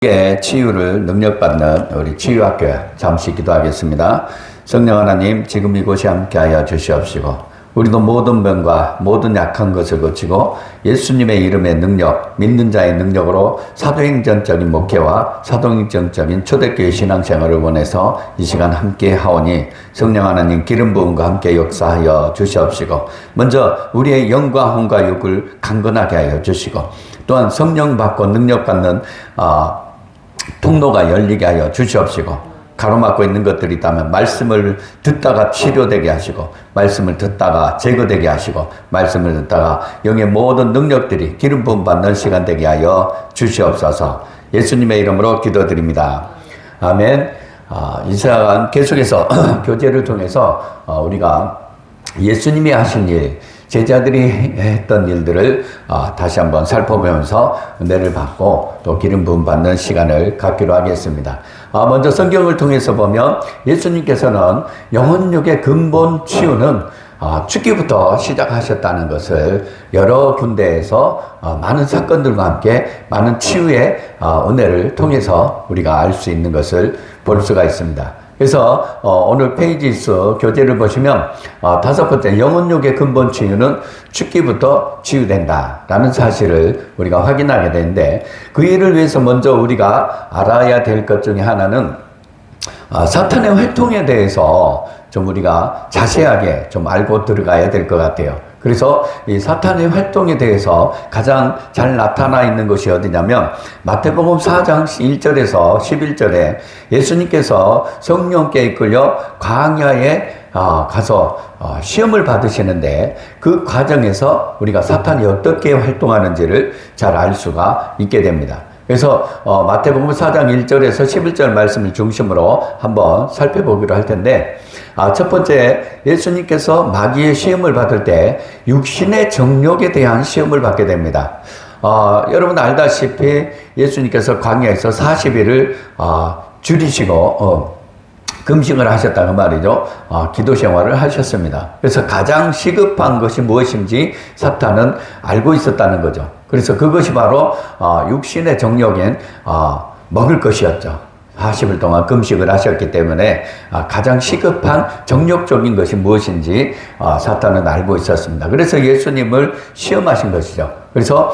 치유를 능력받는 우리 치유학교에 잠시 기도하겠습니다. 성령 하나님, 지금 이곳에 함께하여 주시옵시고 우리도 모든 병과 모든 약한 것을 고치고 예수님의 이름의 능력, 믿는 자의 능력으로 사도행전적인 목회와 사도행전적인 초대교회 신앙생활을 원해서 이 시간 함께 하오니 성령 하나님 기름 부음과 함께 역사하여 주시옵시고 먼저 우리의 영과 혼과 육을 강건하게 하여 주시고 또한 성령 받고 능력 받는 통로가 열리게 하여 주시옵시고 가로막고 있는 것들이 있다면 말씀을 듣다가 치료되게 하시고 말씀을 듣다가 제거되게 하시고 말씀을 듣다가 영의 모든 능력들이 기름 부음 받는 시간 되게 하여 주시옵소서. 예수님의 이름으로 기도드립니다. 아멘. 이 시간 계속해서 교제를 통해서 우리가 예수님이 하신 일, 제자들이 했던 일들을 다시 한번 살펴보면서 은혜를 받고 또 기름 부음 받는 시간을 갖기로 하겠습니다. 먼저 성경을 통해서 보면 예수님께서는 영혼육의 근본 치유는 죽기부터 시작하셨다는 것을 여러 군데에서 많은 사건들과 함께 많은 치유의 은혜를 통해서 우리가 알 수 있는 것을 볼 수가 있습니다. 그래서 오늘 페이지 수 교재를 보시면 다섯 번째 영혼육의 근본 치유는 죽기부터 치유된다라는 사실을 우리가 확인하게 되는데 그 일을 위해서 먼저 우리가 알아야 될 것 중에 하나는 사탄의 활동에 대해서 좀 우리가 자세하게 좀 알고 들어가야 될 것 같아요. 그래서 이 사탄의 활동에 대해서 가장 잘 나타나 있는 것이 어디냐면 마태복음 4장 1절에서 11절에 예수님께서 성령께 이끌려 광야에 가서 시험을 받으시는데 그 과정에서 우리가 사탄이 어떻게 활동하는지를 잘 알 수가 있게 됩니다. 그래서 마태복음 4장 1절에서 11절 말씀을 중심으로 한번 살펴보기로 할 텐데 첫 번째 예수님께서 마귀의 시험을 받을 때 육신의 정욕에 대한 시험을 받게 됩니다. 여러분 알다시피 예수님께서 광야에서 40일을 줄이시고 금식을 하셨다는 말이죠. 기도 생활을 하셨습니다. 그래서 가장 시급한 것이 무엇인지 사탄은 알고 있었다는 거죠. 그래서 그것이 바로 육신의 정욕인 먹을 것이었죠. 40일 동안 금식을 하셨기 때문에 가장 시급한 정욕적인 것이 무엇인지 사탄은 알고 있었습니다. 그래서 예수님을 시험하신 것이죠. 그래서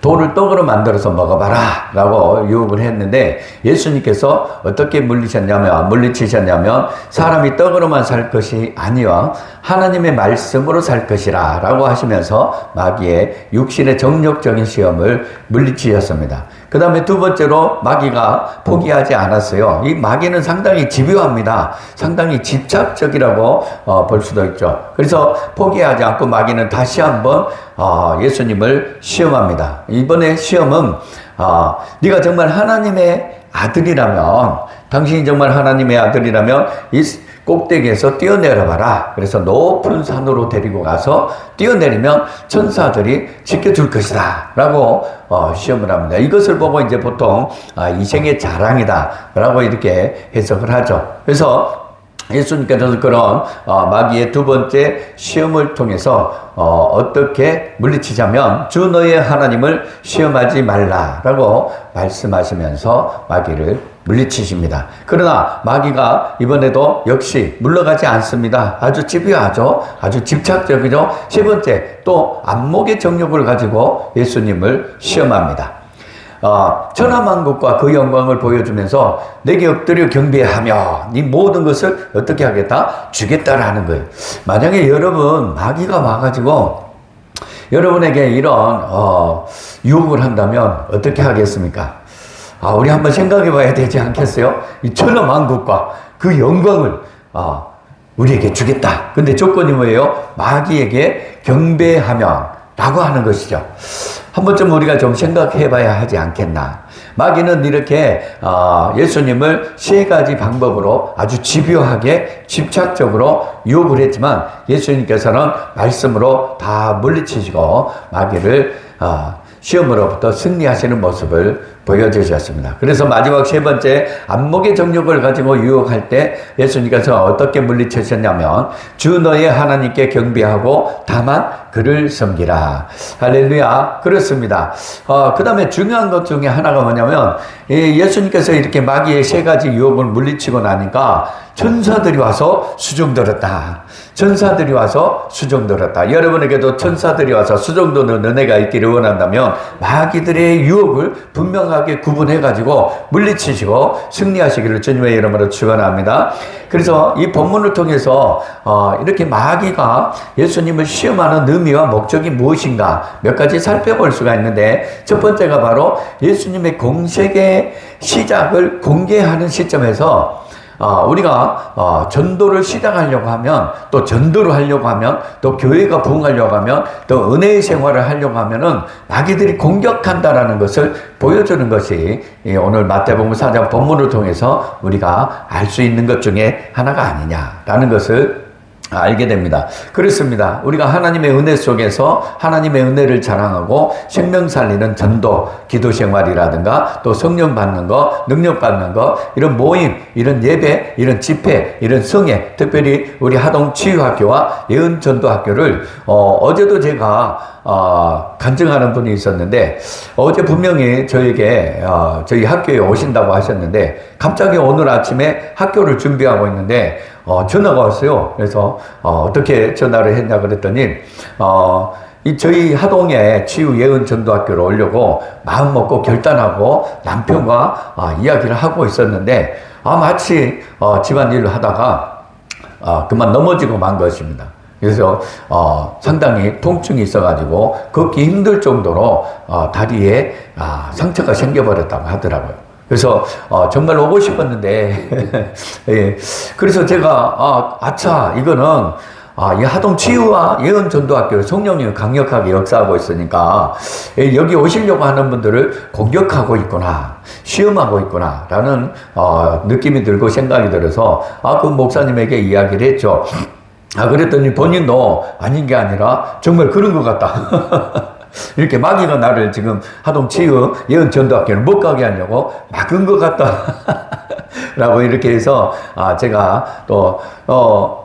돌을 떡으로 만들어서 먹어봐라 라고 유혹을 했는데 예수님께서 어떻게 물리치셨냐면 사람이 떡으로만 살 것이 아니와 하나님의 말씀으로 살 것이라 라고 하시면서 마귀의 육신의 정욕적인 시험을 물리치셨습니다. 그 다음에 두 번째로 마귀가 포기하지 않았어요. 이 마귀는 상당히 집요합니다. 상당히 집착적이라고 볼 수도 있죠. 그래서 포기하지 않고 마귀는 다시 한번 예수님을 시험합니다. 이번에 시험은 네가 정말 하나님의 아들이라면 당신이 정말 하나님의 아들이라면 이 꼭대기에서 뛰어내려봐라. 그래서 높은 산으로 데리고 가서 뛰어내리면 천사들이 지켜줄 것이다 라고 시험을 합니다. 이것을 보고 이제 보통 이생의 자랑이다 라고 이렇게 해석을 하죠. 그래서 예수님께서는 그런 마귀의 두 번째 시험을 통해서 어떻게 물리치자면 주 너의 하나님을 시험하지 말라라고 말씀하시면서 마귀를 물리치십니다. 그러나 마귀가 이번에도 역시 물러가지 않습니다. 아주 집요하죠. 아주 집착적이죠. 세 번째 또 안목의 정욕을 가지고 예수님을 시험합니다. 천하만국과 그 영광을 보여주면서 내게 엎드려 경배하며 네 모든 것을 어떻게 하겠다? 주겠다라는 거예요. 만약에 여러분 마귀가 와가지고 여러분에게 이런 유혹을 한다면 어떻게 하겠습니까? 우리 한번 생각해 봐야 되지 않겠어요? 이 천하만국과 그 영광을 우리에게 주겠다. 근데 조건이 뭐예요? 마귀에게 경배하면 라고 하는 것이죠. 한 번쯤 우리가 좀 생각해 봐야 하지 않겠나. 마귀는 이렇게 예수님을 세 가지 방법으로 아주 집요하게 집착적으로 유혹을 했지만 예수님께서는 말씀으로 다 물리치시고 마귀를 시험으로부터 승리하시는 모습을 보여주셨습니다. 그래서 마지막 세 번째, 안목의 정욕을 가지고 유혹할 때 예수님께서 어떻게 물리치셨냐면, 주 너의 하나님께 경배하고 다만 그를 섬기라. 할렐루야. 그렇습니다. 그 다음에 중요한 것 중에 하나가 뭐냐면, 예수님께서 이렇게 마귀의 세 가지 유혹을 물리치고 나니까 천사들이 와서 수종들었다. 천사들이 와서 수종들었다. 여러분에게도 천사들이 와서 수종드는 은혜가 있기를 원한다면 마귀들의 유혹을 분명하게 구분해가지고 물리치시고 승리하시기를 주님의 이름으로 축원합니다. 그래서 이 본문을 통해서 이렇게 마귀가 예수님을 시험하는 의미와 목적이 무엇인가 몇 가지 살펴볼 수가 있는데, 첫 번째가 바로 예수님의 공생의 시작을 공개하는 시점에서 우리가 전도를 시작하려고 하면, 또 전도를 하려고 하면, 또 교회가 부흥하려고 하면, 또 은혜의 생활을 하려고 하면은 마귀들이 공격한다라는 것을 보여주는 것이 오늘 마태복음 4장 본문을 통해서 우리가 알 수 있는 것 중에 하나가 아니냐라는 것을 알게 됩니다. 그렇습니다. 우리가 하나님의 은혜 속에서 하나님의 은혜를 자랑하고 생명 살리는 전도, 기도 생활이라든가 또 성령 받는 거, 능력 받는 거, 이런 모임, 이런 예배, 이런 집회, 이런 성회, 특별히 우리 하동 치유학교와 예은 전도학교를 어제도 제가 간증하는 분이 있었는데, 어제 분명히 저에게 저희 학교에 오신다고 하셨는데 갑자기 오늘 아침에 학교를 준비하고 있는데 전화가 왔어요. 그래서 어떻게 전화를 했냐 그랬더니 저희 하동에 치유 예은 전도학교로 오려고 마음 먹고 결단하고 남편과 이야기를 하고 있었는데 마치 집안일을 하다가 그만 넘어지고 만 것입니다. 그래서 상당히 통증이 있어가지고 걷기 힘들 정도로 다리에 상처가 생겨버렸다고 하더라고요. 그래서 정말 오고 싶었는데 예. 그래서 제가 아차, 이거는 이 하동 치유와 예은 전도학교 성령님이 강력하게 역사하고 있으니까 여기 오시려고 하는 분들을 공격하고 있구나, 시험하고 있구나 라는 느낌이 들고 생각이 들어서 그 목사님에게 이야기를 했죠. 그랬더니 본인도 아닌 게 아니라 정말 그런 것 같다. 이렇게 마귀가 나를 지금 하동 치유 예은 전도학교를 못 가게 하려고 막은 것 같다. 라고 이렇게 해서 제가 또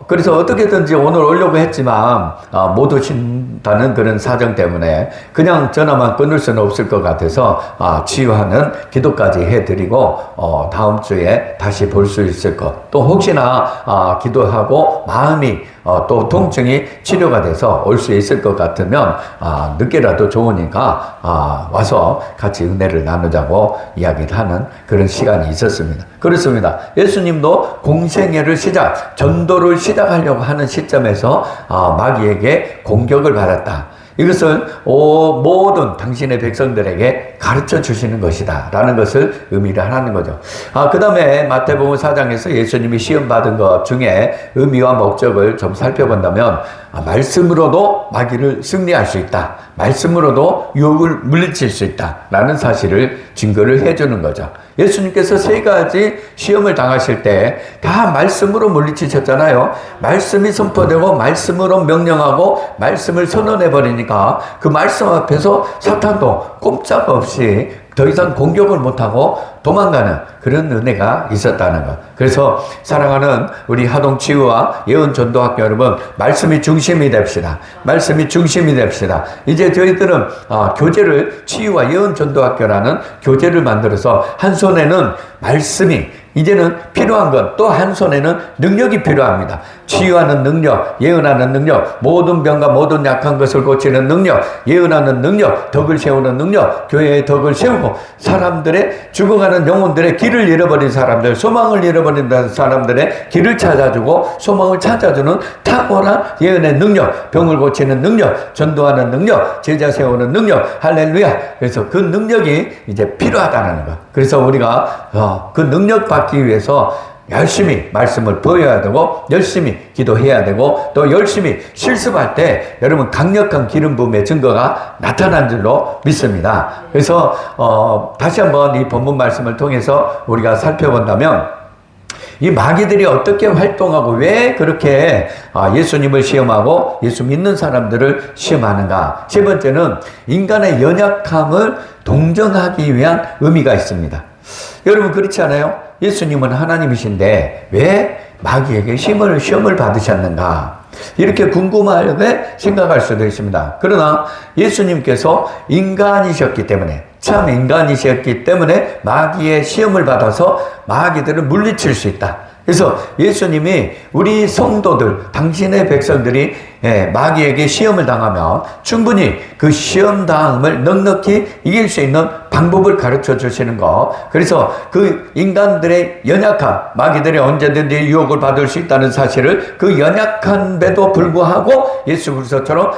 그래서 어떻게든지 오늘 오려고 했지만 못 오신다는 그런 사정 때문에 그냥 전화만 끊을 수는 없을 것 같아서 치유하는 기도까지 해드리고 다음 주에 다시 볼 수 있을 것, 또 혹시나 기도하고 마음이 또 통증이 치료가 돼서 올 수 있을 것 같으면 늦게라도 좋으니까 와서 같이 은혜를 나누자고 이야기를 하는 그런 시간이 있었습니다. 그렇습니다. 예수님도 공생애를 전도를 시작하려고 하는 시점에서 마귀에게 공격을 받았다. 이것을 모든 당신의 백성들에게 가르쳐 주시는 것이다 라는 것을 의미를 하는 거죠. 그 다음에 마태복음 4장에서 예수님이 시험받은 것 중에 의미와 목적을 좀 살펴본다면 말씀으로도 마귀를 승리할 수 있다, 말씀으로도 유혹을 물리칠 수 있다 라는 사실을 증거를 해주는 거죠. 예수님께서 세 가지 시험을 당하실 때 다 말씀으로 물리치셨잖아요. 말씀이 선포되고 말씀으로 명령하고 말씀을 선언해버리니까 그 말씀 앞에서 사탄도 꼼짝없이 더 이상 공격을 못하고 도망가는 그런 은혜가 있었다는 것. 그래서 사랑하는 우리 하동 치유와 예은 전도학교 여러분, 말씀이 중심이 됩시다. 말씀이 중심이 됩시다. 이제 저희들은 교재를 치유와 예은 전도학교라는 교재를 만들어서 한 손에는 말씀이, 이제는 필요한 것, 또 한 손에는 능력이 필요합니다. 치유하는 능력, 예언하는 능력, 모든 병과 모든 약한 것을 고치는 능력, 예언하는 능력, 덕을 세우는 능력, 교회의 덕을 세우고 사람들의 죽어가는 영혼들의 길을 잃어버린 사람들, 소망을 잃어버린 사람들의 길을 찾아주고 소망을 찾아주는 탁월한 예언의 능력, 병을 고치는 능력, 전도하는 능력, 제자 세우는 능력, 할렐루야. 그래서 그 능력이 이제 필요하다는 것. 그래서 우리가 그 능력 받기 위해서 열심히 말씀을 보여야 되고 열심히 기도해야 되고 또 열심히 실습할 때 여러분 강력한 기름 부음의 증거가 나타난 줄로 믿습니다. 그래서 다시 한번 이 본문 말씀을 통해서 우리가 살펴본다면 이 마귀들이 어떻게 활동하고 왜 그렇게 예수님을 시험하고 예수 믿는 사람들을 시험하는가? 세 번째는 인간의 연약함을 동정하기 위한 의미가 있습니다. 여러분 그렇지 않아요? 예수님은 하나님이신데 왜 마귀에게 시험을 받으셨는가? 이렇게 궁금하게 생각할 수도 있습니다. 그러나 예수님께서 인간이셨기 때문에, 참 인간이셨기 때문에 마귀의 시험을 받아서 마귀들을 물리칠 수 있다. 그래서 예수님이 우리 성도들, 당신의 백성들이 마귀에게 시험을 당하면 충분히 그 시험 당함을 넉넉히 이길 수 있는 방법을 가르쳐 주시는 거. 그래서 그 인간들의 연약함, 마귀들이 언제든지 유혹을 받을 수 있다는 사실을 그 연약한데도 불구하고 예수 그리스도처럼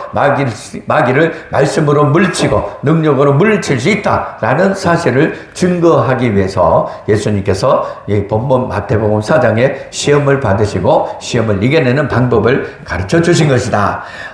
마귀를 말씀으로 물리치고 능력으로 물리칠 수 있다라는 사실을 증거하기 위해서 예수님께서 이 본문 마태복음 4장에 시험을 받으시고 시험을 이겨내는 방법을 가르쳐 주신 것이다.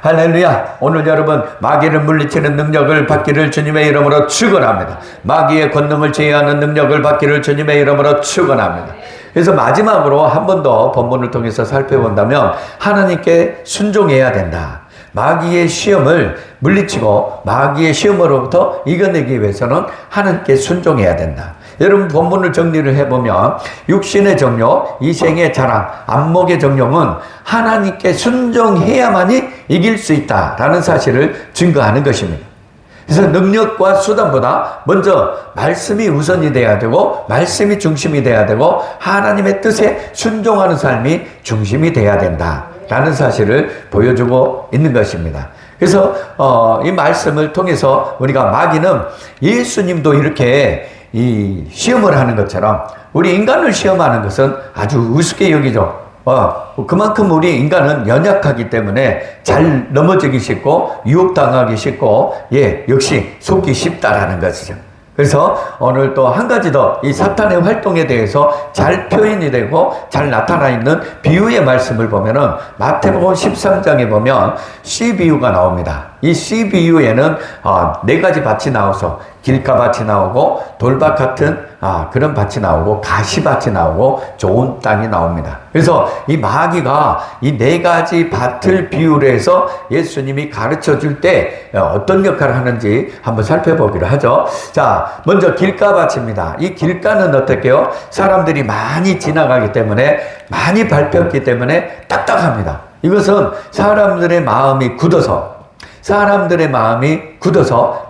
할렐루야. 오늘 여러분 마귀를 물리치는 능력을 받기를 주님의 이름으로 축원합니다. 마귀의 권능을 제어하는 능력을 받기를 주님의 이름으로 축원합니다. 그래서 마지막으로 한 번 더 본문을 통해서 살펴본다면 하나님께 순종해야 된다. 마귀의 시험을 물리치고 마귀의 시험으로부터 이겨내기 위해서는 하나님께 순종해야 된다. 여러분 본문을 정리를 해보면 육신의 정욕, 이생의 자랑, 안목의 정욕은 하나님께 순종해야만이 이길 수 있다라는 사실을 증거하는 것입니다. 그래서 능력과 수단보다 먼저 말씀이 우선이 돼야 되고 말씀이 중심이 돼야 되고 하나님의 뜻에 순종하는 삶이 중심이 돼야 된다라는 사실을 보여주고 있는 것입니다. 그래서 이 말씀을 통해서 우리가 마귀는 예수님도 이렇게 이 시험을 하는 것처럼 우리 인간을 시험하는 것은 아주 우습게 여기죠. 그만큼 우리 인간은 연약하기 때문에 잘 넘어지기 쉽고 유혹당하기 쉽고 역시 속기 쉽다라는 것이죠. 그래서 오늘 또 한 가지 더 이 사탄의 활동에 대해서 잘 표현이 되고 잘 나타나 있는 비유의 말씀을 보면은 마태복음 13장에 보면 씨 비유가 나옵니다. 이 씨 비유에는 네 가지 밭이 나와서 길가밭이 나오고 돌밭 같은 그런 밭이 나오고 가시밭이 나오고 좋은 땅이 나옵니다. 그래서 이 마귀가 이 네 가지 밭을 비유로 해서 예수님이 가르쳐 줄 때 어떤 역할을 하는지 한번 살펴보기로 하죠. 자, 먼저 길가밭입니다. 이 길가는 어떻게요? 사람들이 많이 지나가기 때문에 많이 밟혔기 때문에 딱딱합니다. 이것은 사람들의 마음이 굳어서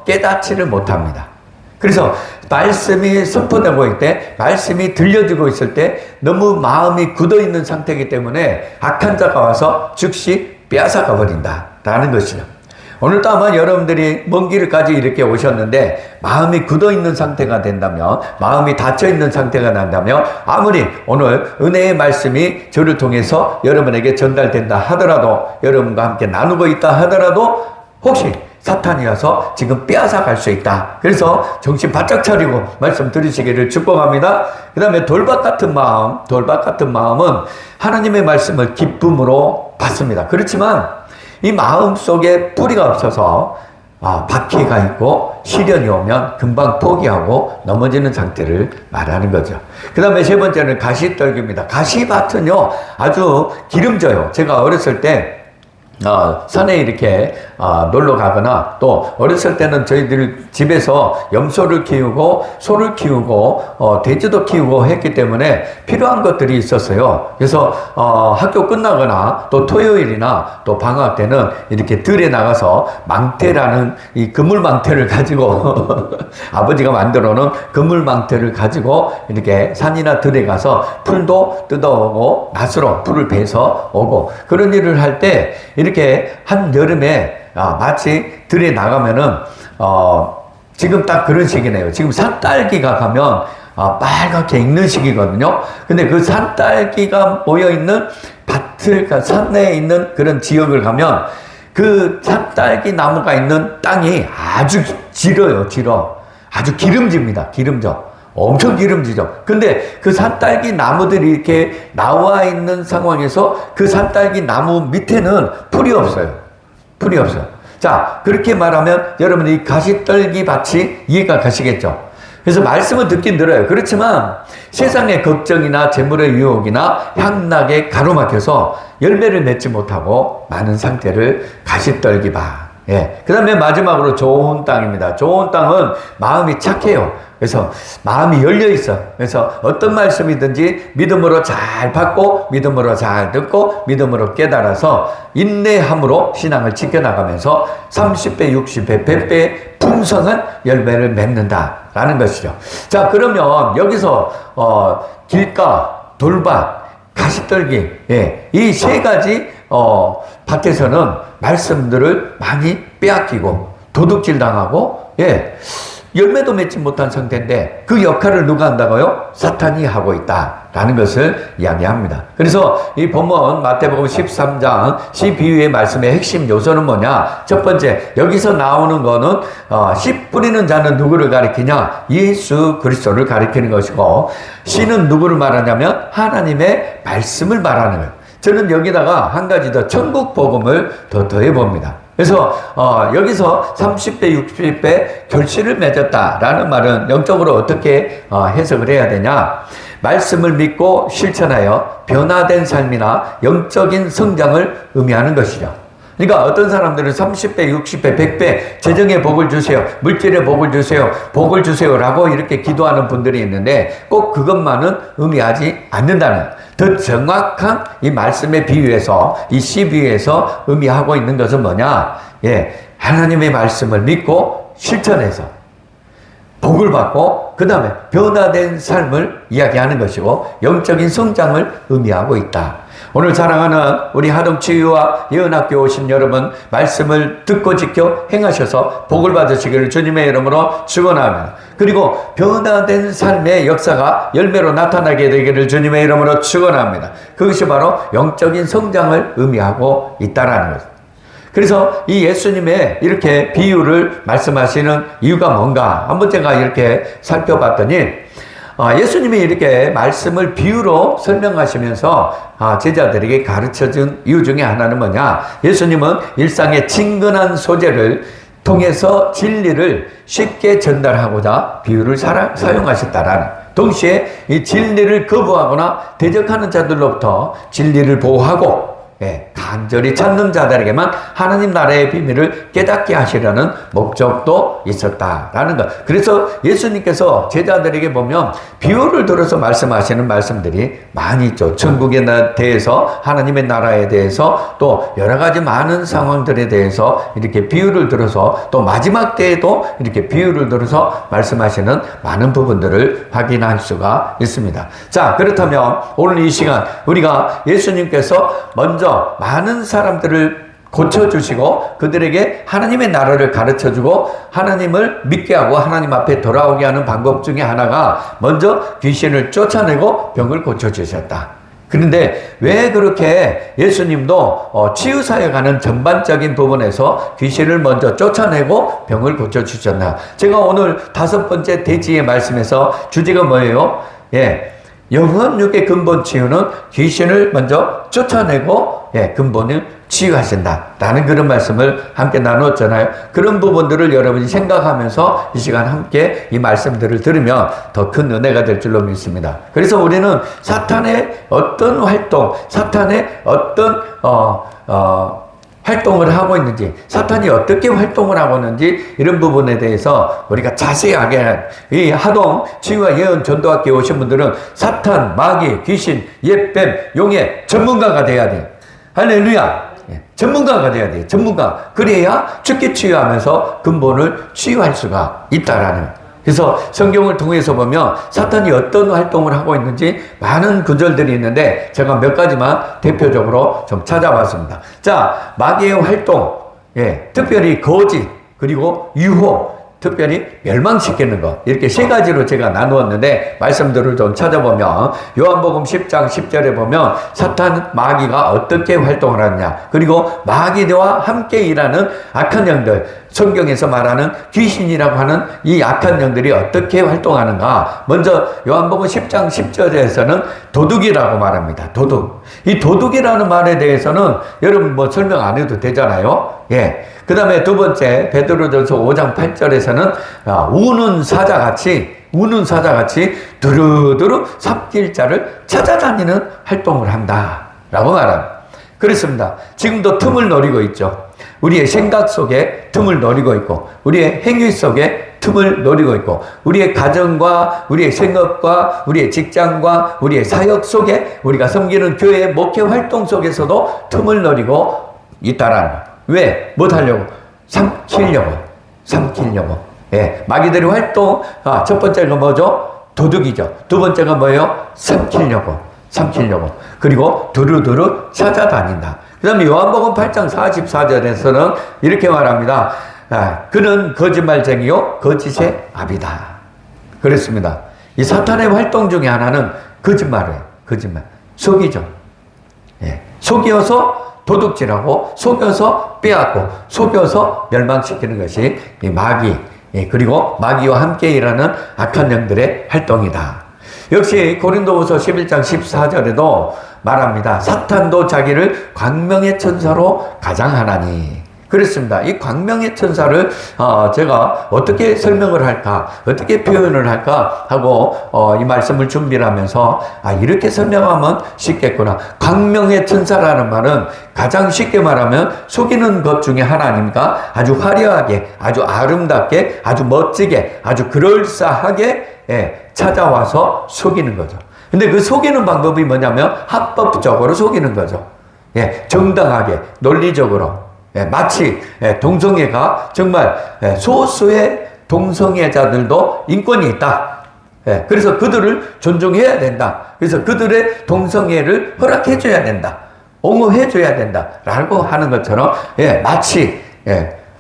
깨닫지를 못합니다. 그래서 말씀이 선포되고 있을 때, 말씀이 들려지고 있을 때 너무 마음이 굳어있는 상태이기 때문에 악한 자가 와서 즉시 빼앗아가 버린다라는 것이죠. 오늘도 아마 여러분들이 먼 길까지 이렇게 오셨는데 마음이 굳어있는 상태가 된다면, 마음이 닫혀있는 상태가 난다면 아무리 오늘 은혜의 말씀이 저를 통해서 여러분에게 전달된다 하더라도, 여러분과 함께 나누고 있다 하더라도 혹시 사탄이 와서 지금 빼앗아 갈 수 있다. 그래서 정신 바짝 차리고 말씀 들으시기를 축복합니다. 그 다음에 돌밭 같은 마음은 하나님의 말씀을 기쁨으로 받습니다. 그렇지만 이 마음 속에 뿌리가 없어서 바퀴가 있고 시련이 오면 금방 포기하고 넘어지는 상태를 말하는 거죠. 그 다음에 세 번째는 가시떨기입니다. 가시밭은요 아주 기름져요. 제가 어렸을 때 산에 이렇게 놀러 가거나 또 어렸을 때는 저희들 집에서 염소를 키우고 소를 키우고 돼지도 키우고 했기 때문에 필요한 것들이 있었어요. 그래서 학교 끝나거나 또 토요일이나 또 방학 때는 이렇게 들에 나가서 망태라는 이 그물망태를 가지고 아버지가 만들어 놓은 그물망태를 가지고 이렇게 산이나 들에 가서 풀도 뜯어오고 낫으로 풀을 베서 오고 그런 일을 할 때 이렇게 한 여름에 마치 들에 나가면은 지금 딱 그런 시기네요. 지금 산딸기가 가면 빨갛게 익는 시기거든요. 근데 그 산딸기가 모여있는 밭을, 산내에 있는 그런 지역을 가면 그 산딸기 나무가 있는 땅이 아주 질어요. 아주 기름집니다. 엄청 기름지죠. 근데 그 산딸기 나무들이 이렇게 나와 있는 상황에서 그 산딸기 나무 밑에는 풀이 없어요. 자, 그렇게 말하면 여러분 이 가시떨기 밭이 이해가 가시겠죠? 그래서 말씀은 듣긴 들어요. 그렇지만 세상의 걱정이나 재물의 유혹이나 향락에 가로막혀서 열매를 맺지 못하고 많은 상태를 가시떨기바. 예. 그 다음에 마지막으로 좋은 땅입니다. 좋은 땅은 마음이 착해요. 그래서 마음이 열려 있어. 그래서 어떤 말씀이든지 믿음으로 잘 받고 믿음으로 잘 듣고 믿음으로 깨달아서 인내함으로 신앙을 지켜나가면서 30배, 60배, 100배 풍성한 열매를 맺는다라는 것이죠. 자, 그러면 여기서 길가, 돌밭, 가시떨기, 예, 이 세 가지 밭에서는 말씀들을 많이 빼앗기고 도둑질 당하고, 예, 열매도 맺지 못한 상태인데 그 역할을 누가 한다고요? 사탄이 하고 있다라는 것을 이야기합니다. 그래서 이 본문 마태복음 13장 씨 비유의 말씀의 핵심 요소는 뭐냐? 첫 번째, 여기서 나오는 거는 씨 뿌리는 자는 누구를 가리키냐? 예수 그리스도를 가리키는 것이고, 씨는 누구를 말하냐면 하나님의 말씀을 말하는 거예요. 저는 여기다가 한 가지 더 천국 복음을 더 더해봅니다. 그래서 여기서 30배, 60배 결실을 맺었다라는 말은 영적으로 어떻게 해석을 해야 되냐? 말씀을 믿고 실천하여 변화된 삶이나 영적인 성장을 의미하는 것이죠. 그러니까 어떤 사람들은 30배, 60배, 100배 재정의 복을 주세요, 물질의 복을 주세요, 복을 주세요라고 이렇게 기도하는 분들이 있는데 꼭 그것만은 의미하지 않는다는, 더 정확한 이 말씀의 비유에서, 이 씨 비유에서 의미하고 있는 것은 뭐냐? 예, 하나님의 말씀을 믿고 실천해서 복을 받고 그 다음에 변화된 삶을 이야기하는 것이고 영적인 성장을 의미하고 있다. 오늘 사랑하는 우리 하동치유와 예언학교 오신 여러분, 말씀을 듣고 지켜 행하셔서 복을 받으시기를 주님의 이름으로 축원합니다. 그리고 변화된 삶의 역사가 열매로 나타나게 되기를 주님의 이름으로 축원합니다. 그것이 바로 영적인 성장을 의미하고 있다라는 것. 그래서 이 예수님의 이렇게 비유를 말씀하시는 이유가 뭔가 한번 제가 이렇게 살펴봤더니, 예수님이 이렇게 말씀을 비유로 설명하시면서 제자들에게 가르쳐준 이유 중에 하나는 뭐냐? 예수님은 일상의 친근한 소재를 통해서 진리를 쉽게 전달하고자 비유를 사용하셨다라는, 동시에 이 진리를 거부하거나 대적하는 자들로부터 진리를 보호하고, 예, 간절히 찾는 자들에게만 하나님 나라의 비밀을 깨닫게 하시려는 목적도 있었다라는 것. 그래서 예수님께서 제자들에게 보면 비유를 들어서 말씀하시는 말씀들이 많이 있죠. 천국에 대해서, 하나님의 나라에 대해서, 또 여러 가지 많은 상황들에 대해서 이렇게 비유를 들어서, 또 마지막 때에도 이렇게 비유를 들어서 말씀하시는 많은 부분들을 확인할 수가 있습니다. 자, 그렇다면 오늘 이 시간 우리가 예수님께서 먼저 많은 사람들을 고쳐주시고 그들에게 하나님의 나라를 가르쳐주고 하나님을 믿게 하고 하나님 앞에 돌아오게 하는 방법 중에 하나가 먼저 귀신을 쫓아내고 병을 고쳐주셨다. 그런데 왜 그렇게 예수님도 치유사역하는 전반적인 부분에서 귀신을 먼저 쫓아내고 병을 고쳐주셨나? 제가 오늘 5번째 대지의 말씀에서 주제가 뭐예요? 예, 영혼육의 근본 치유는 귀신을 먼저 쫓아내고, 예, 근본을 치유하신다라는 그런 말씀을 함께 나눴잖아요. 그런 부분들을 여러분이 생각하면서 이 시간 함께 이 말씀들을 들으면 더 큰 은혜가 될 줄로 믿습니다. 그래서 우리는 사탄의 어떤 활동, 사탄의 어떤 활동을 하고 있는지, 사탄이 어떻게 활동을 하고 있는지, 이런 부분에 대해서 우리가 자세하게, 이 하동 치유와 예언 전도학교에 오신 분들은 사탄, 마귀, 귀신, 옛뱀, 용의 전문가가 돼야 돼. 할렐루야. 전문가가 돼야 돼. 전문가. 그래야 죽게 치유하면서 근본을 치유할 수가 있다라는 거예요. 그래서 성경을 통해서 보면 사탄이 어떤 활동을 하고 있는지 많은 구절들이 있는데 제가 몇 가지만 대표적으로 좀 찾아봤습니다. 자, 마귀의 활동, 예, 특별히 거짓, 그리고 유혹, 특별히 멸망시키는 것, 이렇게 세 가지로 제가 나누었는데 말씀들을 좀 찾아보면 요한복음 10장 10절에 보면 사탄, 마귀가 어떻게 활동을 하느냐, 그리고 마귀와 함께 일하는 악한 영들, 성경에서 말하는 귀신이라고 하는 이 악한 영들이 어떻게 활동하는가. 먼저 요한복음 10장 10절에서는 도둑이라고 말합니다. 도둑. 이 도둑이라는 말에 대해서는 여러분 뭐 설명 안 해도 되잖아요. 예. 그 다음에 두 번째 베드로전서 5장 8절에서는 우는 사자같이, 우는 사자같이 두루두루 삽질 자를 찾아다니는 활동을 한다 라고 말합니다. 그렇습니다. 지금도 틈을 노리고 있죠. 우리의 생각 속에 틈을 노리고 있고, 우리의 행위 속에 틈을 노리고 있고, 우리의 가정과 우리의 생업과 우리의 직장과 우리의 사역 속에 우리가 섬기는 교회의 목회 활동 속에서도 틈을 노리고 있다라는 거예요. 왜? 뭐 하려고? 삼키려고. 예, 마귀들의 활동, 첫 번째가 뭐죠? 도둑이죠. 두 번째가 뭐예요? 삼키려고. 그리고 두루두루 찾아다닌다. 그 다음에 요한복음 8장 44절에서는 이렇게 말합니다. 그는 거짓말쟁이요 거짓의 아비다. 그랬습니다. 이 사탄의 활동 중에 하나는 거짓말이에요. 거짓말. 속이죠. 예. 속여서 도둑질하고, 속여서 빼앗고, 속여서 멸망시키는 것이 이 마귀, 예. 그리고 마귀와 함께 일하는 악한 영들의 활동이다. 역시 고린도후서 11장 14절에도 말합니다. 사탄도 자기를 광명의 천사로 가장하나니. 그렇습니다. 이 광명의 천사를 제가 어떻게 설명을 할까, 어떻게 표현을 할까 하고 이 말씀을 준비를 하면서 이렇게 설명하면 쉽겠구나. 광명의 천사라는 말은 가장 쉽게 말하면 속이는 것 중에 하나 아닙니까? 아주 화려하게, 아주 아름답게, 아주 멋지게, 아주 그럴싸하게 찾아와서 속이는 거죠. 근데 그 속이는 방법이 뭐냐면 합법적으로 속이는 거죠. 정당하게, 논리적으로. 마치 동성애가 정말 소수의 동성애자들도 인권이 있다. 그래서 그들을 존중해야 된다. 그래서 그들의 동성애를 허락해줘야 된다. 옹호해줘야 된다. 라고 하는 것처럼 마치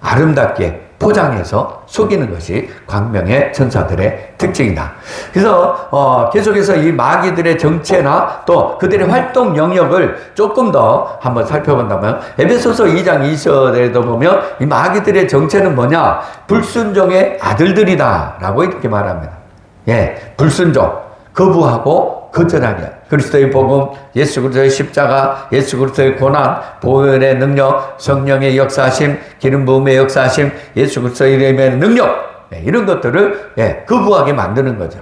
아름답게 포장해서 속이는 것이 광명의 천사들의 특징이다. 그래서 계속해서 이 마귀들의 정체나 또 그들의 활동 영역을 조금 더 한번 살펴본다면 에베소서 2장 2절에도 보면 이 마귀들의 정체는 뭐냐? 불순종의 아들들이다 라고 이렇게 말합니다. 불순종, 거부하고 거절하게. 그리스도의 복음, 예수 그리스도의 십자가, 예수 그리스도의 고난, 보혈의 능력, 성령의 역사하심, 기름 부음의 역사하심, 예수 그리스도의 이름의 능력, 이런 것들을 거부하게 만드는 거죠.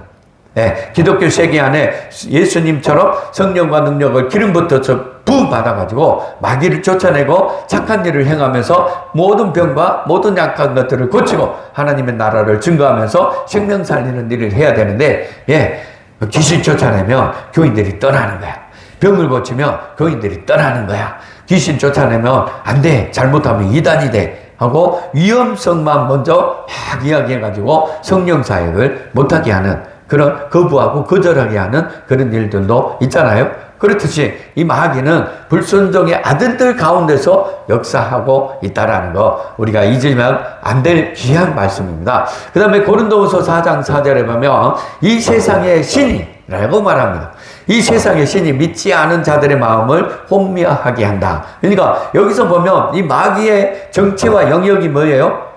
기독교 세계 안에 예수님처럼 성령과 능력을 기름부터 부음 받아가지고 마귀를 쫓아내고 착한 일을 행하면서 모든 병과 모든 약한 것들을 고치고 하나님의 나라를 증거하면서 생명 살리는 일을 해야 되는데, 귀신 쫓아내면 교인들이 떠나는 거야. 병을 고치면 교인들이 떠나는 거야. 귀신 쫓아내면 안 돼. 잘못하면 이단이 돼. 하고 위험성만 먼저 막 이야기해가지고 성령 사역을 못하게 하는 그런 거부하고 거절하게 하는 그런 일들도 있잖아요. 그렇듯이 이 마귀는 불순종의 아들들 가운데서 역사하고 있다라는 거 우리가 잊으면 안 될 귀한 말씀입니다. 그 다음에 고린도후서 4장 4절에 보면 이 세상의 신이라고 말합니다. 이 세상의 신이 믿지 않은 자들의 마음을 혼미하게 한다. 그러니까 여기서 보면 이 마귀의 정체와 영역이 뭐예요?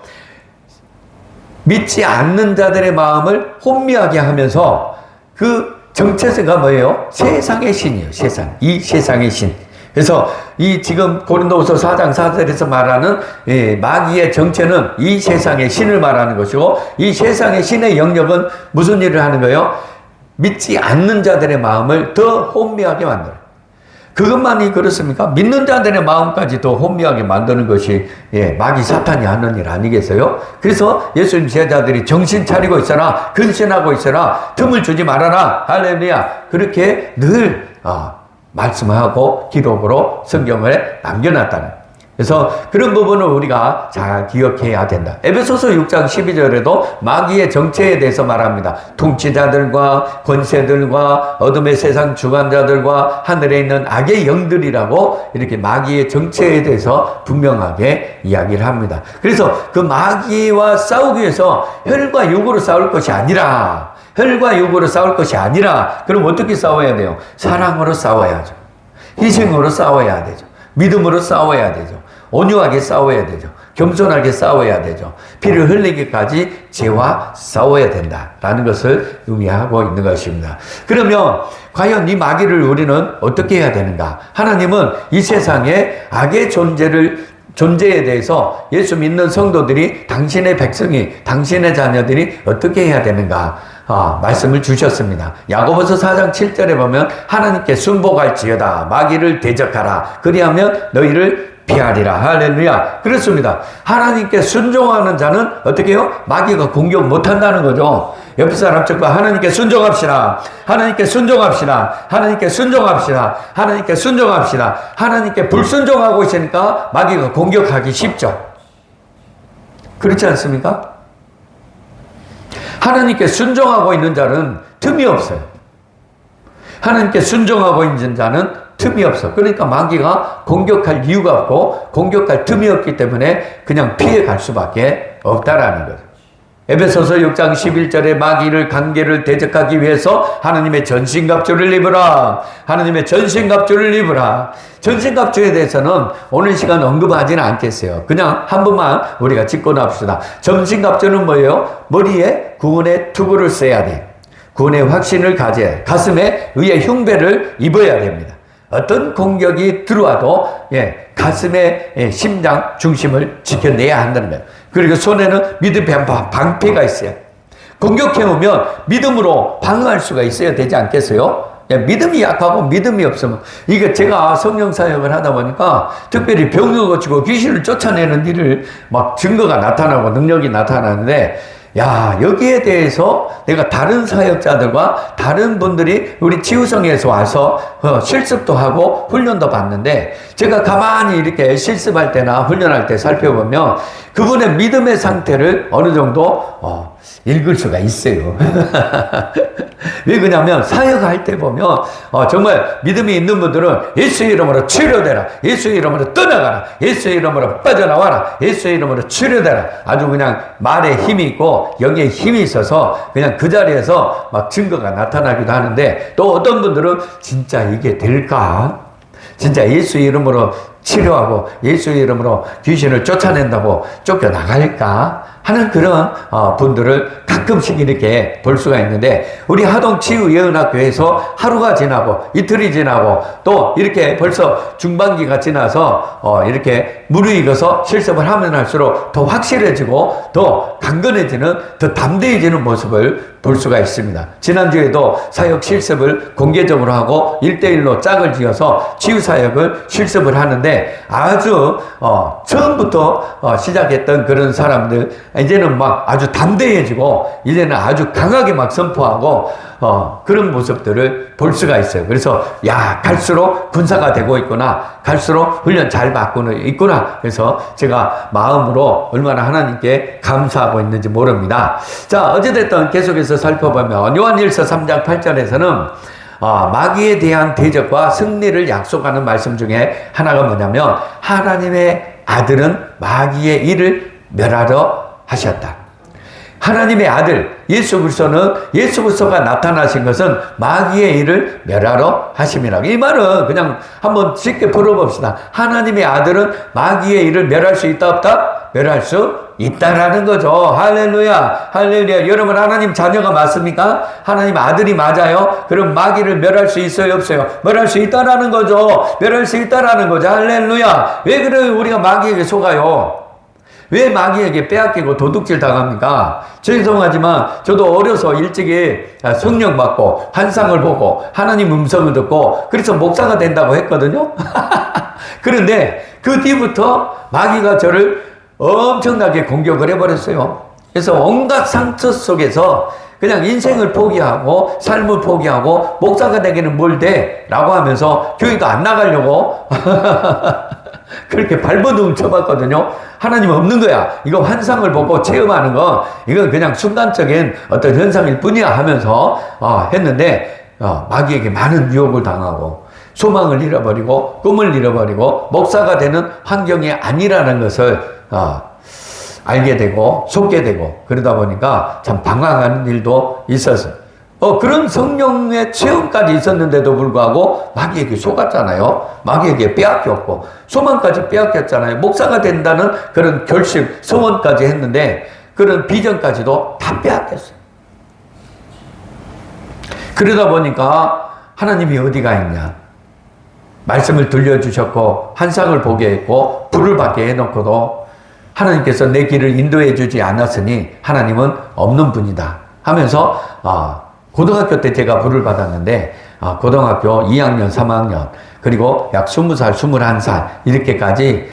믿지 않는 자들의 마음을 혼미하게 하면서 그 정체성가 뭐예요? 세상의 신이에요. 이 세상의 신. 그래서 이 지금 고린도후서 4장 4절에서 말하는 마귀의 정체는 이 세상의 신을 말하는 것이고, 이 세상의 신의 영역은 무슨 일을 하는 거예요? 믿지 않는 자들의 마음을 더 혼미하게 만들어요. 그것만이 그렇습니까? 믿는 자들의 마음까지 더 혼미하게 만드는 것이 마귀 사탄이 하는 일 아니겠어요? 그래서 예수님 제자들이 정신 차리고 있어라, 근신하고 있어라, 틈을 주지 말아라, 할렐루야, 그렇게 늘 말씀하고 기록으로 성경을 남겨놨다는. 그래서 그런 부분을 우리가 잘 기억해야 된다. 에베소서 6장 12절에도 마귀의 정체에 대해서 말합니다. 통치자들과 권세들과 어둠의 세상 주관자들과 하늘에 있는 악의 영들이라고 이렇게 마귀의 정체에 대해서 분명하게 이야기를 합니다. 그래서 그 마귀와 싸우기 위해서 혈과 육으로 싸울 것이 아니라, 혈과 육으로 싸울 것이 아니라, 그럼 어떻게 싸워야 돼요? 사랑으로 싸워야죠. 희생으로 싸워야 되죠. 믿음으로 싸워야 되죠. 온유하게 싸워야 되죠. 겸손하게 싸워야 되죠. 피를 흘리기까지 죄와 싸워야 된다라는 것을 의미하고 있는 것입니다. 그러면 과연 이 마귀를 우리는 어떻게 해야 되는가? 하나님은 이 세상에 악의 존재에 대해서 예수 믿는 성도들이, 당신의 백성이, 당신의 자녀들이 어떻게 해야 되는가 말씀을 주셨습니다. 야고보서 4장 7절에 보면 하나님께 순복할지어다 마귀를 대적하라 그리하면 너희를 피하리라. 할렐루야. 그렇습니다. 하나님께 순종하는 자는 어떻게 해요? 마귀가 공격 못한다는 거죠. 옆에 사람 쪽과 하나님께 순종합시다. 하나님께 순종합시다. 하나님께 순종합시다. 하나님께 순종합시다. 하나님께 불순종하고 있으니까 마귀가 공격하기 쉽죠. 그렇지 않습니까? 하나님께 순종하고 있는 자는 틈이 없어요. 하나님께 순종하고 있는 자는 틈이 없어. 그러니까 마귀가 공격할 이유가 없고 공격할 틈이 없기 때문에 그냥 피해갈 수밖에 없다라는 거죠. 에베소서 6장 11절에 마귀를 관계를 대적하기 위해서 하나님의 전신갑주를 입으라. 하나님의 전신갑주를 입으라. 전신갑주에 대해서는 오늘 시간 언급하지는 않겠어요. 그냥 한 번만 우리가 짚고 납시다. 전신갑주는 뭐예요? 머리에 구원의 투구를 써야 돼. 구원의 확신을 가져야, 가슴에 의의 흉배를 입어야 됩니다. 어떤 공격이 들어와도 가슴의 심장 중심을 지켜내야 한다는 거예요. 그리고 손에는 믿음의 방패가 있어요. 공격해오면 믿음으로 방어할 수가 있어야 되지 않겠어요? 믿음이 약하고 믿음이 없으면, 이게 제가 성령 사역을 하다 보니까 특별히 병을 고치고 귀신을 쫓아내는 일을 막 증거가 나타나고 능력이 나타나는데, 여기에 대해서 내가 다른 사역자들과 다른 분들이 우리 치유성에서 와서 실습도 하고 훈련도 받는데, 제가 가만히 이렇게 실습할 때나 훈련할 때 살펴보면 그분의 믿음의 상태를 어느 정도 읽을 수가 있어요. 왜 그러냐면 사역할 때 보면 정말 믿음이 있는 분들은 예수의 이름으로 치료되라, 예수의 이름으로 떠나가라, 예수의 이름으로 빠져나와라, 예수의 이름으로 치료되라, 아주 그냥 말에 힘이 있고 영에 힘이 있어서 그냥 그 자리에서 막 증거가 나타나기도 하는데, 또 어떤 분들은 진짜 이게 될까? 진짜 예수의 이름으로 치료하고 예수의 이름으로 귀신을 쫓아낸다고 쫓겨나갈까 하는 그런 분들을 가끔씩 이렇게 볼 수가 있는데, 우리 하동치유예언학교에서 하루가 지나고 이틀이 지나고 또 이렇게 벌써 중반기가 지나서 이렇게 무르익어서 실습을 하면 할수록 더 확실해지고 더 강건해지는, 더 담대해지는 모습을 볼 수가 있습니다. 지난주에도 사역 실습을 공개적으로 하고 1대1로 짝을 지어서 치유사역을 실습을 하는데, 아주 처음부터 시작했던 그런 사람들 이제는 막 아주 담대해지고 이제는 아주 강하게 막 선포하고 그런 모습들을 볼 수가 있어요. 그래서 갈수록 군사가 되고 있구나, 갈수록 훈련 잘 받고 있구나. 그래서 제가 마음으로 얼마나 하나님께 감사하고 있는지 모릅니다. 자, 어찌됐든 계속해서 살펴보면 요한일서 3장 8절에서는 마귀에 대한 대적과 승리를 약속하는 말씀 중에 하나가 뭐냐면, 하나님의 아들은 마귀의 일을 멸하러 하셨다. 하나님의 아들 예수 그리스도가 나타나신 것은 마귀의 일을 멸하러 하심이라. 이 말은 그냥 한번 쉽게 풀어봅시다. 하나님의 아들은 마귀의 일을 멸할 수 있다 없다? 멸할 수 있다라는 거죠. 할렐루야, 할렐루야. 여러분 하나님 자녀가 맞습니까? 하나님 아들이 맞아요? 그럼 마귀를 멸할 수 있어요 없어요? 멸할 수 있다라는 거죠. 멸할 수 있다라는 거죠. 할렐루야. 왜 그래 우리가 마귀에게 속아요? 왜 마귀에게 빼앗기고 도둑질 당합니까? 죄송하지만 저도 어려서 일찍이 성령 받고 환상을 보고 하나님 음성을 듣고 그래서 목사가 된다고 했거든요. 그런데 그 뒤부터 마귀가 저를 엄청나게 공격을 해버렸어요. 그래서 온갖 상처 속에서 그냥 인생을 포기하고 삶을 포기하고 목사가 되기는 뭘 돼? 라고 하면서 교회도 안 나가려고 그렇게 발버둥 쳐봤거든요. 하나님 없는 거야. 이거 환상을 보고 체험하는 거, 이건 그냥 순간적인 어떤 현상일 뿐이야 하면서 했는데 마귀에게 많은 유혹을 당하고 소망을 잃어버리고 꿈을 잃어버리고 목사가 되는 환경이 아니라는 것을 알게 되고 속게 되고, 그러다 보니까 참 방황하는 일도 있었어요. 그런 성령의 체험까지 있었는데도 불구하고 마귀에게 속았잖아요. 마귀에게 빼앗겼고 소망까지 빼앗겼잖아요. 목사가 된다는 그런 결심, 소원까지 했는데 그런 비전까지도 다 빼앗겼어요. 그러다 보니까 하나님이 어디가 있냐? 말씀을 들려주셨고 환상을 보게 했고 불을 받게 해놓고도 하나님께서 내 길을 인도해 주지 않았으니 하나님은 없는 분이다 하면서 고등학교 때 제가 불을 받았는데 고등학교 2학년, 3학년 그리고 약 20살, 21살 이렇게까지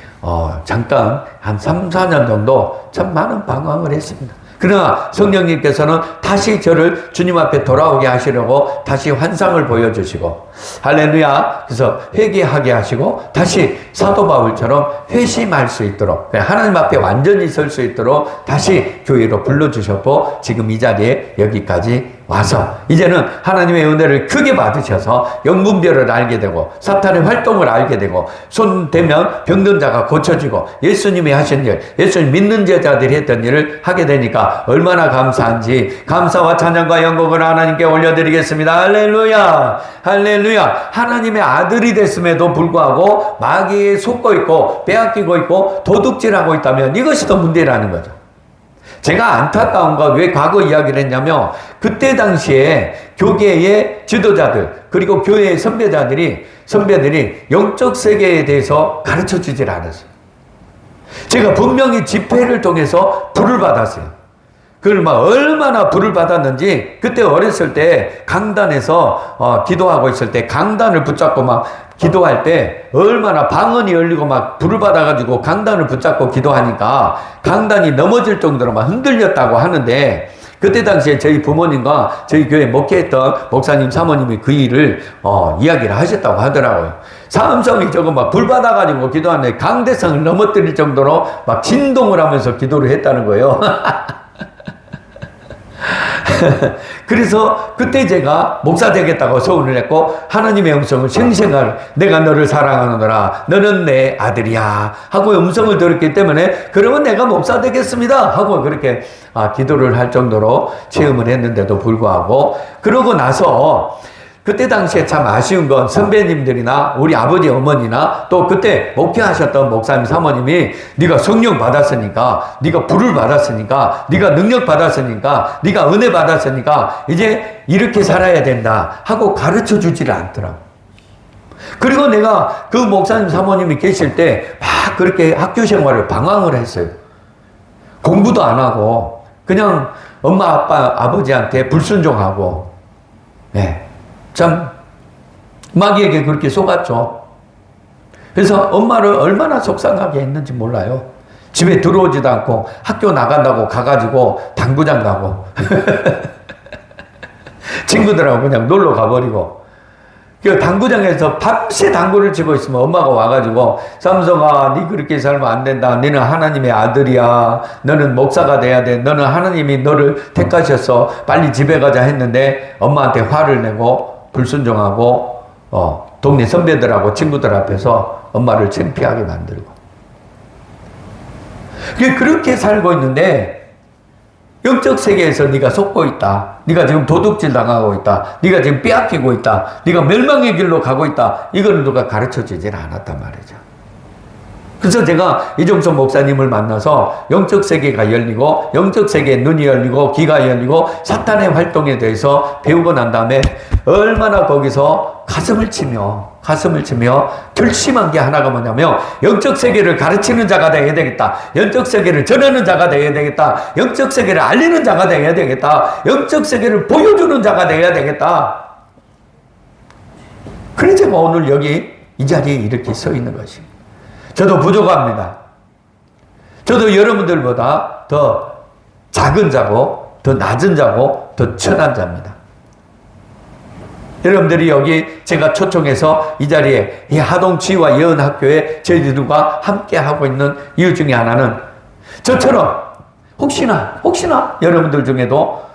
잠깐 한 3, 4년 정도 참 많은 방황을 했습니다. 그러나 성령님께서는 다시 저를 주님 앞에 돌아오게 하시려고 다시 환상을 보여주시고 할렐루야. 그래서 회개하게 하시고 다시 사도 바울처럼 회심할 수 있도록 하나님 앞에 완전히 설 수 있도록 다시 교회로 불러주셨고 지금 이 자리에 여기까지 와서 이제는 하나님의 은혜를 크게 받으셔서 영분별을 알게 되고 사탄의 활동을 알게 되고 손 대면 병든 자가 고쳐지고 예수님이 하신 일, 예수님 믿는 제자들이 했던 일을 하게 되니까 얼마나 감사한지 감사와 찬양과 영광을 하나님께 올려드리겠습니다. 할렐루야, 할렐루야. 하나님의 아들이 됐음에도 불구하고 마귀에 속고 있고 빼앗기고 있고 도둑질하고 있다면 이것이 더 문제라는 거죠. 제가 안타까운 건 왜 과거 이야기를 했냐면 그때 당시에 교계의 지도자들 그리고 교회의 선배들이 영적 세계에 대해서 가르쳐 주질 않았어요. 제가 분명히 집회를 통해서 불을 받았어요. 그걸 막 얼마나 불을 받았는지 그때 어렸을 때 강단에서 기도하고 있을 때 강단을 붙잡고 막 기도할 때 얼마나 방언이 열리고 막 불을 받아가지고 강단을 붙잡고 기도하니까 강단이 넘어질 정도로 막 흔들렸다고 하는데 그때 당시에 저희 부모님과 저희 교회 목회했던 목사님 사모님이 그 일을 이야기를 하셨다고 하더라고요. 삼성이 저거 막 불 받아가지고 기도하는데 강대상을 넘어뜨릴 정도로 막 진동을 하면서 기도를 했다는 거예요. 그래서 그때 제가 목사 되겠다고 소원을 했고 하나님의 음성을 생생하게 내가 너를 사랑하노라 너는 내 아들이야 하고 음성을 들었기 때문에 그러면 내가 목사 되겠습니다 하고 그렇게 기도를 할 정도로 체험을 했는데도 불구하고 그러고 나서 그때 당시에 참 아쉬운 건 선배님들이나 우리 아버지 어머니나 또 그때 목회하셨던 목사님 사모님이 네가 성령 받았으니까 네가 불을 받았으니까 네가 능력 받았으니까 네가 은혜 받았으니까 이제 이렇게 살아야 된다 하고 가르쳐 주지를 않더라고. 그리고 내가 그 목사님 사모님이 계실 때 막 그렇게 학교 생활을 방황을 했어요. 공부도 안 하고 그냥 엄마 아빠 아버지한테 불순종하고 참 마귀에게 그렇게 속았죠. 그래서 엄마를 얼마나 속상하게 했는지 몰라요. 집에 들어오지도 않고 학교 나간다고 가가지고 당구장 가고 친구들하고 그냥 놀러 가버리고 그 당구장에서 밤새 당구를 치고 있으면 엄마가 와가지고 삼성아 네 그렇게 살면 안 된다. 너는 하나님의 아들이야. 너는 목사가 돼야 돼. 너는 하나님이 너를 택하셔서 빨리 집에 가자 했는데 엄마한테 화를 내고 불순종하고 동네 선배들하고 친구들 앞에서 엄마를 창피하게 만들고 그렇게 살고 있는데 영적 세계에서 네가 속고 있다. 네가 지금 도둑질 당하고 있다. 네가 지금 빼앗기고 있다. 네가 멸망의 길로 가고 있다. 이걸 누가 가르쳐 주질 않았단 말이죠. 그래서 제가 이종석 목사님을 만나서 영적 세계가 열리고 영적 세계의 눈이 열리고 귀가 열리고 사탄의 활동에 대해서 배우고 난 다음에 얼마나 거기서 가슴을 치며 결심한 게 하나가 뭐냐면 영적 세계를 가르치는 자가 되어야 되겠다. 영적 세계를 전하는 자가 되어야 되겠다. 영적 세계를 알리는 자가 되어야 되겠다. 영적 세계를 보여주는 자가 되어야 되겠다. 그래서 제가 오늘 여기 이 자리에 이렇게 서 있는 것입니다. 저도 부족합니다. 저도 여러분들보다 더 작은 자고 더 낮은 자고 더 천한 자입니다. 여러분들이 여기 제가 초청해서 이 자리에 이 하동치유와 예언학교에 저희들과 함께 하고 있는 이유 중에 하나는 저처럼 혹시나 여러분들 중에도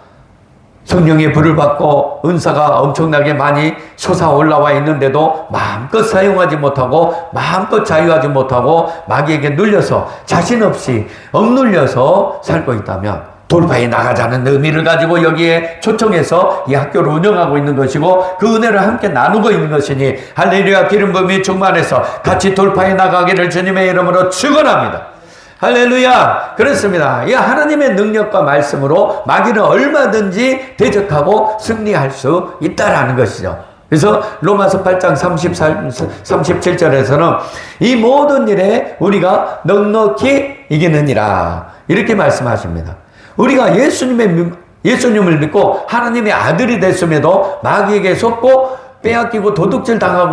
성령의 불을 받고 은사가 엄청나게 많이 솟아 올라와 있는데도 마음껏 사용하지 못하고 마음껏 자유하지 못하고 마귀에게 눌려서 자신 없이 억눌려서 살고 있다면 돌파해 나가자는 의미를 가지고 여기에 초청해서 이 학교를 운영하고 있는 것이고 그 은혜를 함께 나누고 있는 것이니 할렐루야 기름 부음이 충만해서 같이 돌파해 나가기를 주님의 이름으로 축원합니다. 할렐루야. 그렇습니다. 이 하나님의 능력과 말씀으로 마귀는 얼마든지 대적하고 승리할 수 있다라는 것이죠. 그래서 로마서 8장 37절에서는 이 모든 일에 우리가 넉넉히 이기느니라 이렇게 말씀하십니다. 우리가 예수님을 믿고 하나님의 아들이 됐음에도 마귀에게 속고 빼앗기고 도둑질 당하고